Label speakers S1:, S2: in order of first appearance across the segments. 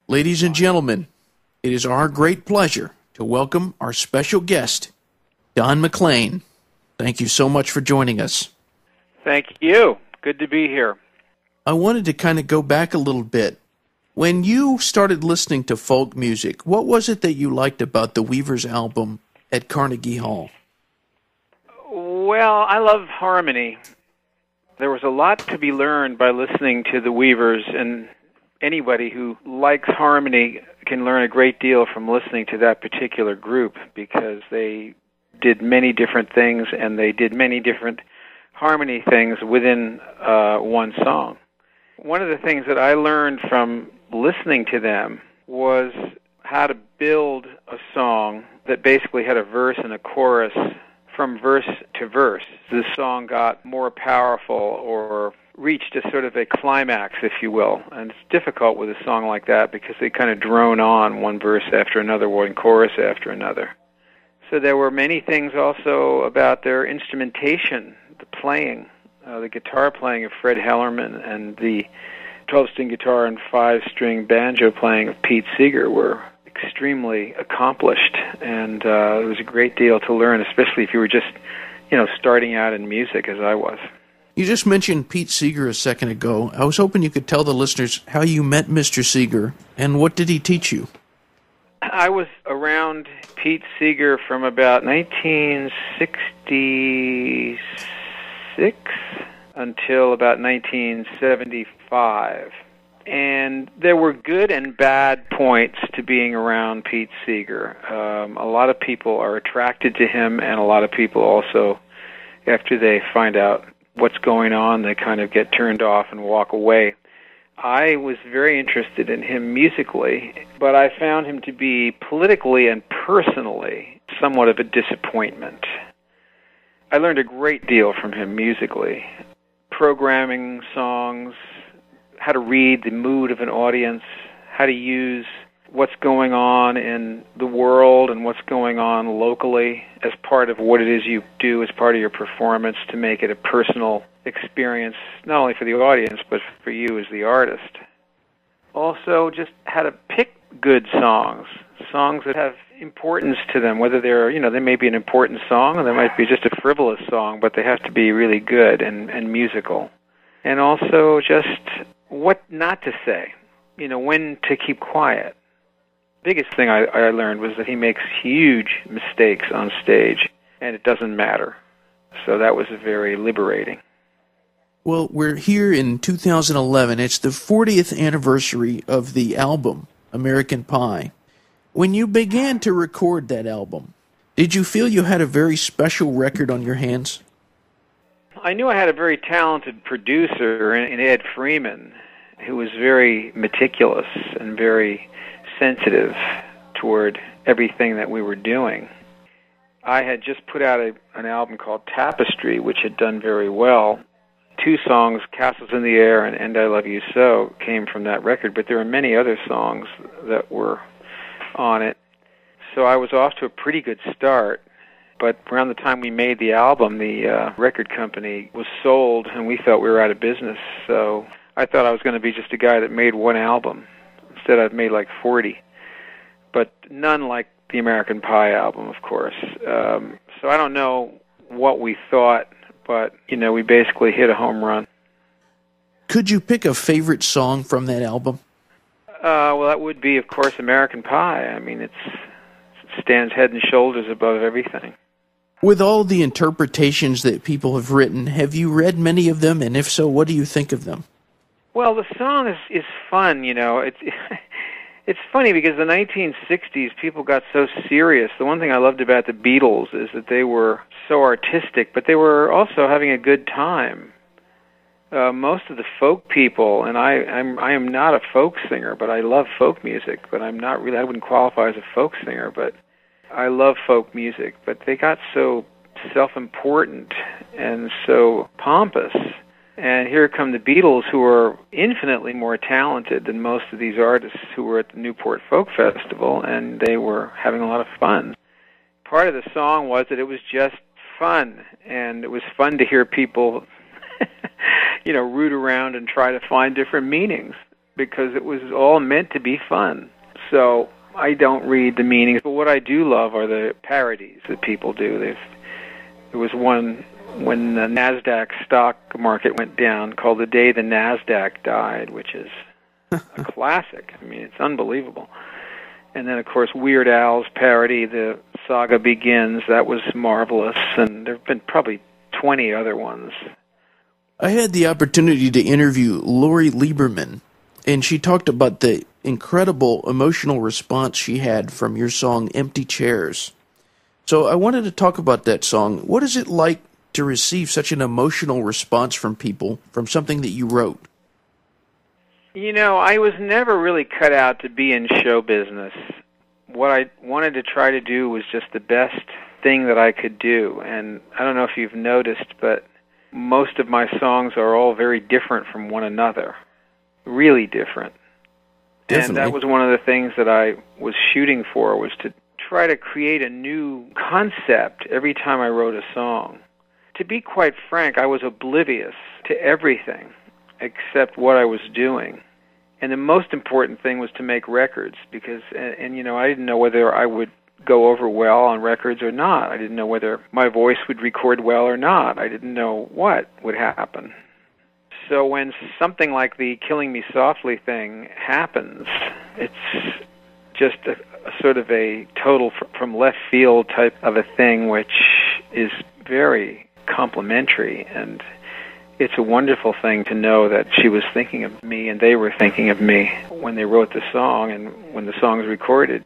S1: Ladies and gentlemen, it is our great pleasure to welcome our special guest, Don McLean. Thank you so much for joining us.
S2: Thank you. Good to be here.
S1: I wanted to kind of go back a little bit. When you started listening to folk music, what was it that you liked about the Weavers album at Carnegie Hall?
S2: Well, I love harmony. There was a lot to be learned by listening to the Weavers, and anybody who likes harmony can learn a great deal from listening to that particular group, because they did many different things and they did many different harmony things within one song. One of the things that I learned from listening to them was how to build a song that basically had a verse and a chorus from verse to verse. The song got more powerful or reached a sort of a climax, if you will. And it's difficult with a song like that because they kind of drone on one verse after another, one chorus after another. So there were many things also about their instrumentation, the playing, the guitar playing of Fred Hellerman and the 12-string guitar and 5-string banjo playing of Pete Seeger were extremely accomplished, and it was a great deal to learn, especially if you were just, starting out in music as I was.
S1: You just mentioned Pete Seeger a second ago. I was hoping you could tell the listeners how you met Mr. Seeger and what did he teach you?
S2: I was around Pete Seeger from about 1966 until about 1975. And there were good and bad points to being around Pete Seeger. A lot of people are attracted to him, and a lot of people also, after they find out what's going on, they kind of get turned off and walk away. I was very interested in him musically, but I found him to be politically and personally somewhat of a disappointment. I learned a great deal from him musically. Programming songs, how to read the mood of an audience, how to use what's going on in the world and what's going on locally as part of what it is you do as part of your performance to make it a personal experience, not only for the audience, but for you as the artist. Also, just how to pick good songs that have importance to them, whether they're, they may be an important song or they might be just a frivolous song, but they have to be really good and musical. And also just what not to say, when to keep quiet. Biggest thing I learned was that he makes huge mistakes on stage, and it doesn't matter. So that was very liberating.
S1: Well, we're here in 2011. It's the 40th anniversary of the album, American Pie. When you began to record that album, did you feel you had a very special record on your hands?
S2: I knew I had a very talented producer in Ed Freeman, who was very meticulous and very sensitive toward everything that we were doing. I had just put out an album called Tapestry, which had done very well. 2 songs, Castles in the Air and I Love You So, came from that record, but there were many other songs that were on it. So I was off to a pretty good start. But around the time we made the album, the record company was sold, and we thought we were out of business. So I thought I was going to be just a guy that made one album. Instead, I've made like 40. But none like the American Pie album, of course. So I don't know what we thought, but, we basically hit a home run.
S1: Could you pick a favorite song from that album?
S2: Well, that would be, of course, American Pie. I mean, it stands head and shoulders above everything.
S1: With all the interpretations that people have written, have you read many of them? And if so, what do you think of them?
S2: Well, the song is fun, It's funny because the 1960s, people got so serious. The one thing I loved about the Beatles is that they were so artistic, but they were also having a good time. Most of the folk people, and I am not a folk singer, but I love folk music, but I wouldn't qualify as a folk singer, but I love folk music. But they got so self-important and so pompous. And here come the Beatles, who are infinitely more talented than most of these artists who were at the Newport Folk Festival, and they were having a lot of fun. Part of the song was that it was just fun, and it was fun to hear people root around and try to find different meanings. because it was all meant to be fun. So I don't read the meanings, but what I do love are the parodies that people do. There was one when the NASDAQ stock market went down called The Day the NASDAQ Died, which is a classic. I mean, it's unbelievable. And then, of course, Weird Al's parody, The Saga Begins, that was marvelous. And there have been probably 20 other ones.
S1: I had the opportunity to interview Lori Lieberman, and she talked about the incredible emotional response she had from your song, Empty Chairs. So I wanted to talk about that song. What is it like to receive such an emotional response from people from something that you wrote?
S2: You know, I was never really cut out to be in show business. What I wanted to try to do was just the best thing that I could do. And I don't know if you've noticed, but most of my songs are all very different from one another. Really different.
S1: Definitely.
S2: And that was one of the things that I was shooting for, was to try to create a new concept every time I wrote a song. To be quite frank, I was oblivious to everything except what I was doing. And the most important thing was to make records, because, and you know, I didn't know whether I would go over well on records or not. I didn't know whether my voice would record well or not. I didn't know what would happen. So when something like the Killing Me Softly thing happens, it's just a sort of a total from left field type of a thing, which is very complimentary, and it's a wonderful thing to know that she was thinking of me and they were thinking of me when they wrote the song and when the song was recorded.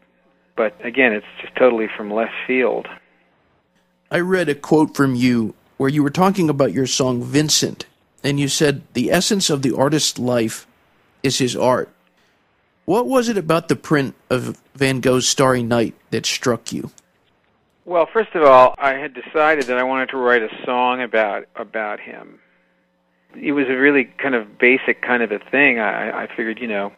S2: But again, it's just totally from left field.
S1: I read a quote from you where you were talking about your song Vincent, and you said, the essence of the artist's life is his art. What was it about the print of Van Gogh's Starry Night that struck you?
S2: Well, first of all, I had decided that I wanted to write a song about him. It was a really kind of basic kind of a thing. I figured, you know,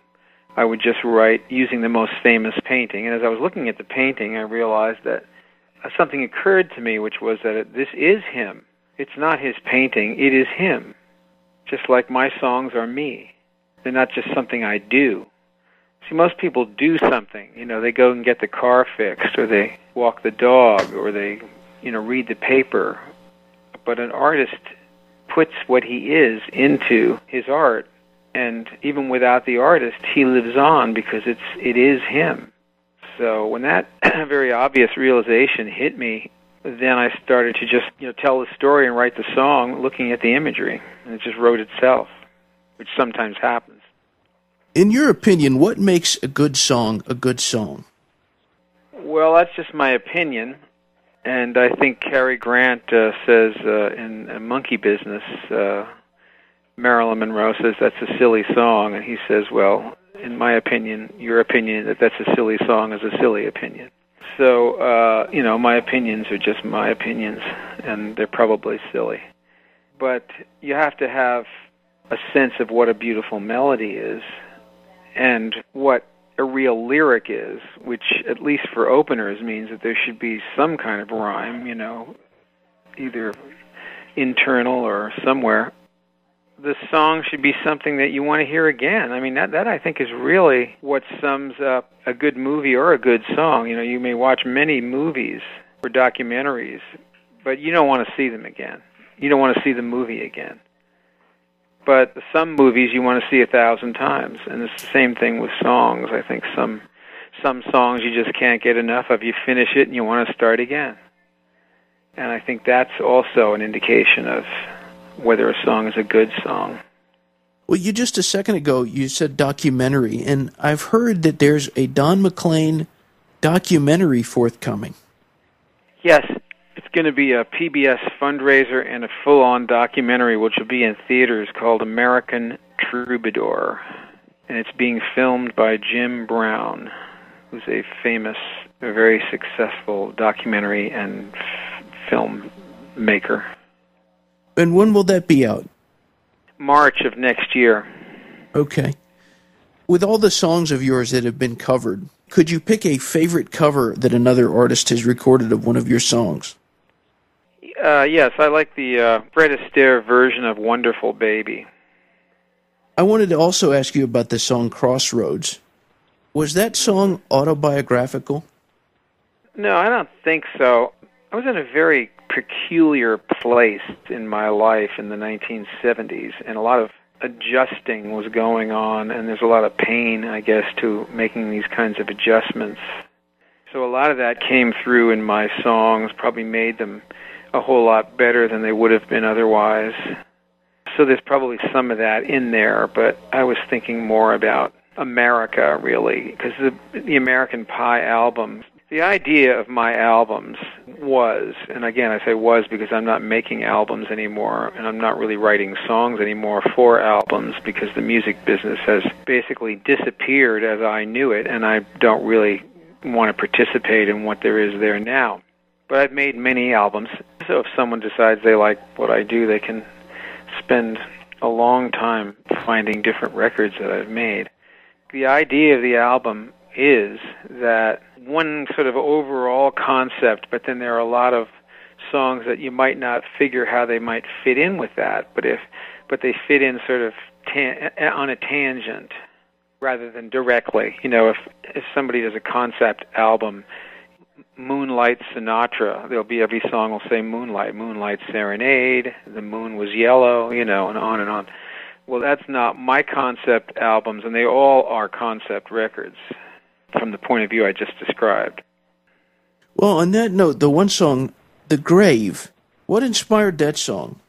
S2: I would just write using the most famous painting. And as I was looking at the painting, I realized that something occurred to me, which was that this is him. It's not his painting, it is him. Just like my songs are me. They're not just something I do. See, most people do something. You know, they go and get the car fixed, or they walk the dog, or they, you know, read the paper. But an artist puts what he is into his art, and even without the artist, he lives on because it is him. So when that very obvious realization hit me, then I started to just, you know, tell the story and write the song looking at the imagery, and it just wrote itself, which sometimes happens.
S1: In your opinion, what makes a good song a good song?
S2: Well, that's just my opinion. And I think Cary Grant says in Monkey Business, Marilyn Monroe says that's a silly song, and he says, well, in my opinion, your opinion that that's a silly song is a silly opinion. So, you know, my opinions are just my opinions, and they're probably silly. But you have to have a sense of what a beautiful melody is and what a real lyric is, which, at least for openers, means that there should be some kind of rhyme, you know, either internal or somewhere. The song should be something that you want to hear again. I mean, that I think is really what sums up a good movie or a good song. You know, you may watch many movies or documentaries, but you don't want to see them again. You don't want to see the movie again. But some movies you want to see 1,000 times, and it's the same thing with songs. I think some songs you just can't get enough of. You finish it and you want to start again. And I think that's also an indication of whether a song is a good song.
S1: Well, you just a second ago, you said documentary, and I've heard that there's a Don McLean documentary forthcoming.
S2: Yes. It's going to be a PBS fundraiser and a full-on documentary, which will be in theaters, called American Troubadour. And it's being filmed by Jim Brown, who's a famous, very successful documentary and film maker.
S1: And when will that be out?
S2: March of next year.
S1: Okay. With all the songs of yours that have been covered, could you pick a favorite cover that another artist has recorded of one of your songs?
S2: Yes, I like the Fred Astaire version of Wonderful Baby.
S1: I I wanted to also ask you about the song Crossroads. Was that song autobiographical?
S2: No, I don't think so. I was in a very peculiar place in my life in the 1970s, and a lot of adjusting was going on, and there's a lot of pain, I guess, to making these kinds of adjustments. So a lot of that came through in my songs, probably made them a whole lot better than they would have been otherwise. So there's probably some of that in there, but I was thinking more about America, really, because the American Pie album, the idea of my albums was, and again I say was because I'm not making albums anymore, and I'm not really writing songs anymore for albums because the music business has basically disappeared as I knew it, and I don't really want to participate in what there is there now. But I've made many albums, so if someone decides they like what I do, they can spend a long time finding different records that I've made. The idea of the album is that one sort of overall concept, but then there are a lot of songs that you might not figure how they might fit in with that, but they fit in sort of on a tangent rather than directly. You know, if somebody does a concept album, Moonlight Sinatra, there'll be every song will say Moonlight, Moonlight Serenade, The Moon Was Yellow, you know, and on and on. Well, that's not my concept albums, and they all are concept records from the point of view I just described.
S1: Well, on that note, the one song, The Grave, what inspired that song?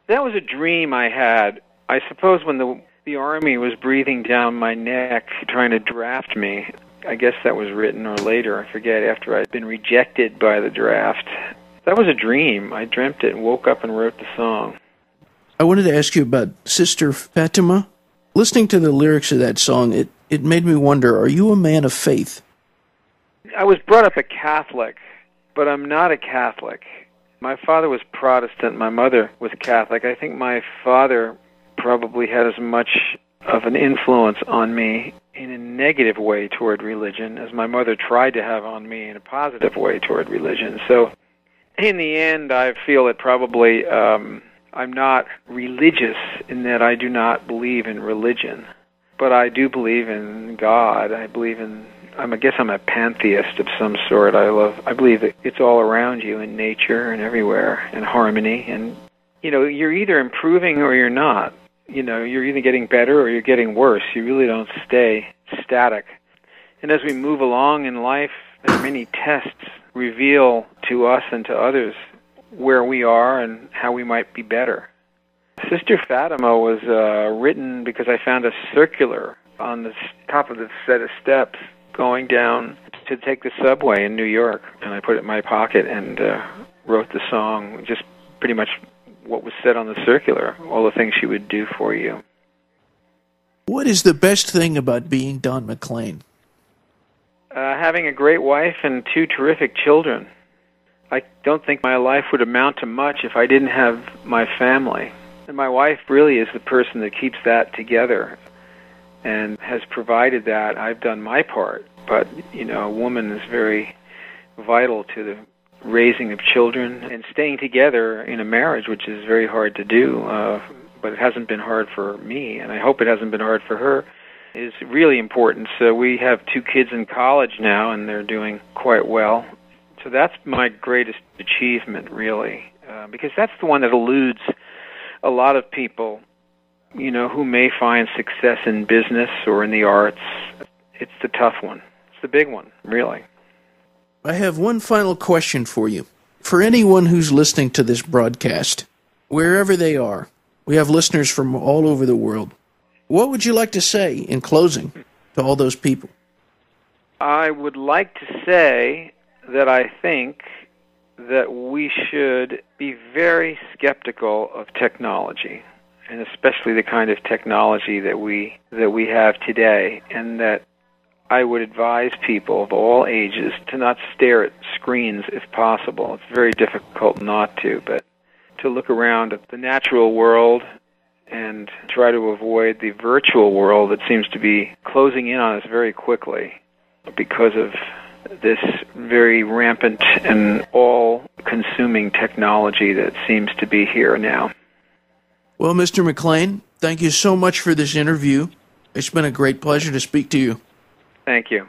S2: That was a dream I had. I suppose when the Army was breathing down my neck trying to draft me, I guess that was written or later, I forget, after I'd been rejected by the draft. That was a dream. I dreamt it and woke up and wrote the song.
S1: I wanted to ask you about Sister Fatima. Listening to the lyrics of that song, it made me wonder, are you a man of faith?
S2: I was brought up a Catholic, but I'm not a Catholic. My father was Protestant, my mother was Catholic. I think my father probably had as much of an influence on me in a negative way toward religion as my mother tried to have on me in a positive way toward religion. So in the end, I feel that probably I'm not religious in that I do not believe in religion, but I do believe in God. I guess I'm a pantheist of some sort. I believe that it's all around you in nature and everywhere in harmony, and you know, you're either improving or you're not. You know, you're either getting better or you're getting worse. You really don't stay static. And as we move along in life, many tests reveal to us and to others where we are and how we might be better. Sister Fatima was written because I found a circular on the top of the set of steps going down to take the subway in New York, and I put it in my pocket and wrote the song, just pretty much what was said on the circular, all the things she would do for you.
S1: What is the best thing about being Don McLean?
S2: Having a great wife and 2 terrific children. I don't think my life would amount to much if I didn't have my family. And my wife really is the person that keeps that together and has provided that. I've done my part, but, you know, a woman is very vital to the raising of children and staying together in a marriage, which is very hard to do, but it hasn't been hard for me, and I hope it hasn't been hard for her, is really important. So we have 2 kids in college now, and they're doing quite well. So that's my greatest achievement, really, because that's the one that eludes a lot of people, you know, who may find success in business or in the arts. It's the tough one. It's the big one, really.
S1: I have one final question for you. For anyone who's listening to this broadcast, wherever they are, we have listeners from all over the world. What would you like to say in closing to all those people?
S2: I would like to say that I think that we should be very skeptical of technology, and especially the kind of technology that we have today, and that I would advise people of all ages to not stare at screens if possible. It's very difficult not to, but to look around at the natural world and try to avoid the virtual world that seems to be closing in on us very quickly because of this very rampant and all-consuming technology that seems to be here now.
S1: Well, Mr. McLean, thank you so much for this interview. It's been a great pleasure to speak to you.
S2: Thank you.